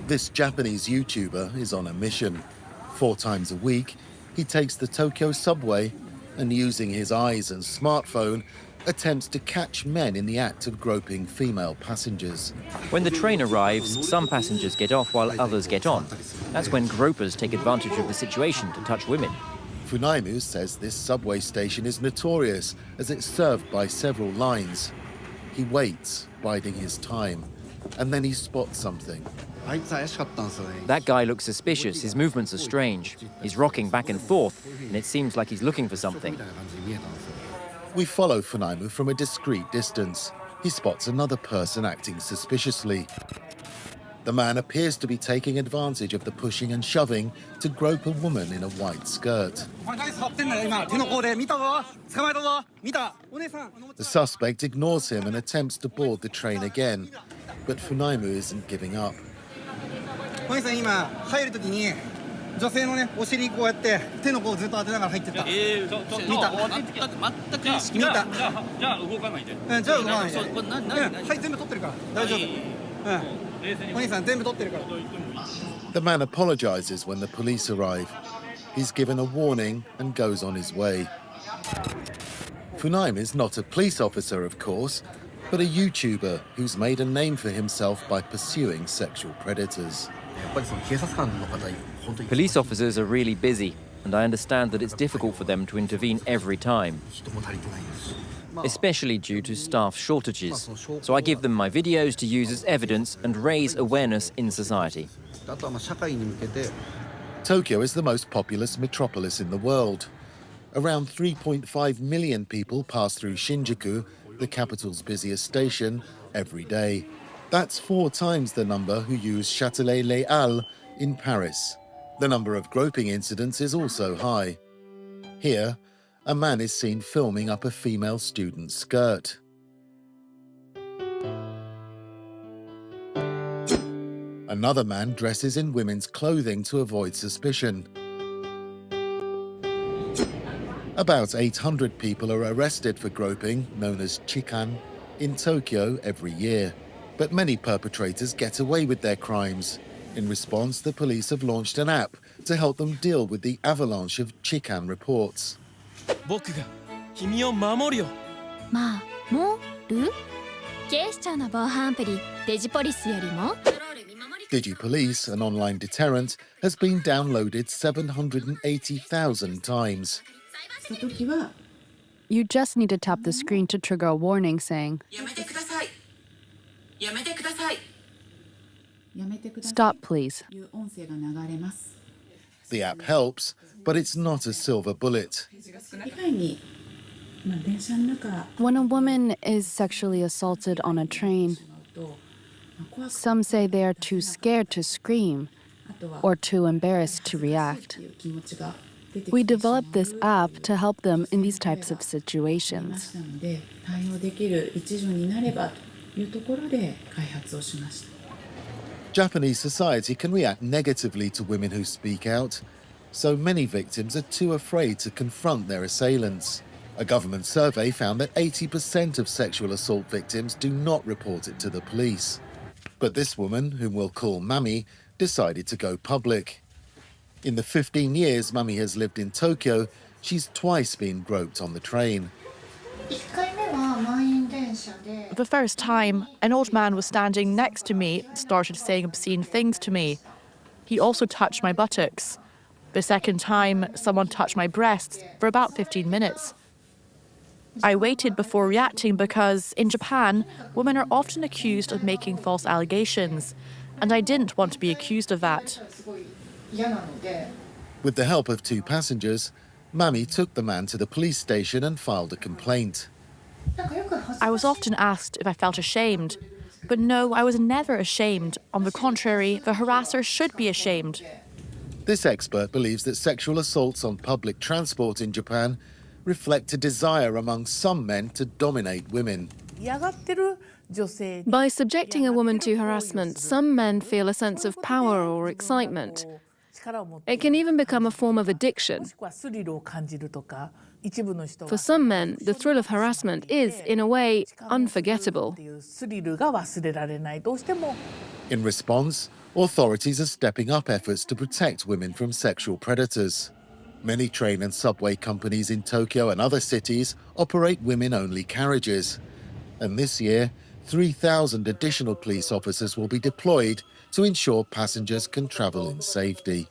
This Japanese YouTuber is on a mission. 4 times a week, he takes the Tokyo subway and, using his eyes and smartphone, attempts to catch men in the act of groping female passengers. When the train arrives, some passengers get off while others get on. That's when gropers take advantage of the situation to touch women. Funaimu says this subway station is notorious as it's served by several lines. He waits, biding his time, and then he spots something. That guy looks suspicious. His movements are strange. He's rocking back and forth, and it seems like he's looking for something. We follow Funaimu from a discreet distance. He spots another person acting suspiciously. The man appears to be taking advantage of the pushing and shoving to grope a woman in a white skirt. The suspect ignores him and attempts to board the train again, but Funaimu isn't giving up. The man apologizes when the police arrive. He's given a warning and goes on his way. Funaimu is not a police officer, of course, but a YouTuber who's made a name for himself by pursuing sexual predators. Police officers are really busy, and I understand that it's difficult for them to intervene every time, especially due to staff shortages. So I give them my videos to use as evidence and raise awareness in society. Tokyo is the most populous metropolis in the world. Around 3.5 million people pass through Shinjuku, the capital's busiest station, every day. That's 4 times the number who use Châtelet Les Halles in Paris. The number of groping incidents is also high. Here, a man is seen filming up a female student's skirt. Another man dresses in women's clothing to avoid suspicion. About 800 people are arrested for groping, known as chikan, in Tokyo every year. But many perpetrators get away with their crimes. In response, the police have launched an app to help them deal with the avalanche of chikan reports. Digi Police, an online deterrent, has been downloaded 780,000 times. You just need to tap the screen to trigger a warning saying, "Stop, please." The app helps, but it's not a silver bullet. When a woman is sexually assaulted on a train, some say they are too scared to scream or too embarrassed to react. We developed this app to help them in these types of situations. Japanese society can react negatively to women who speak out, so many victims are too afraid to confront their assailants. A government survey found that 80% of sexual assault victims do not report it to the police. But this woman, whom we'll call Mami, decided to go public. In the 15 years Mami has lived in Tokyo, she's twice been groped on the train. The first time, an old man was standing next to me, started saying obscene things to me. He also touched my buttocks. The second time, someone touched my breasts for about 15 minutes. I waited before reacting because, in Japan, women are often accused of making false allegations, and I didn't want to be accused of that. With the help of 2 passengers, Mami took the man to the police station and filed a complaint. I was often asked if I felt ashamed, but no, I was never ashamed. On the contrary, the harasser should be ashamed. This expert believes that sexual assaults on public transport in Japan reflect a desire among some men to dominate women. By subjecting a woman to harassment, some men feel a sense of power or excitement. It can even become a form of addiction. For some men, the thrill of harassment is, in a way, unforgettable. In response, Authorities are stepping up efforts to protect women from sexual predators. Many train and subway companies in Tokyo and other cities operate women-only carriages. And this year, 3,000 additional police officers will be deployed to ensure passengers can travel in safety.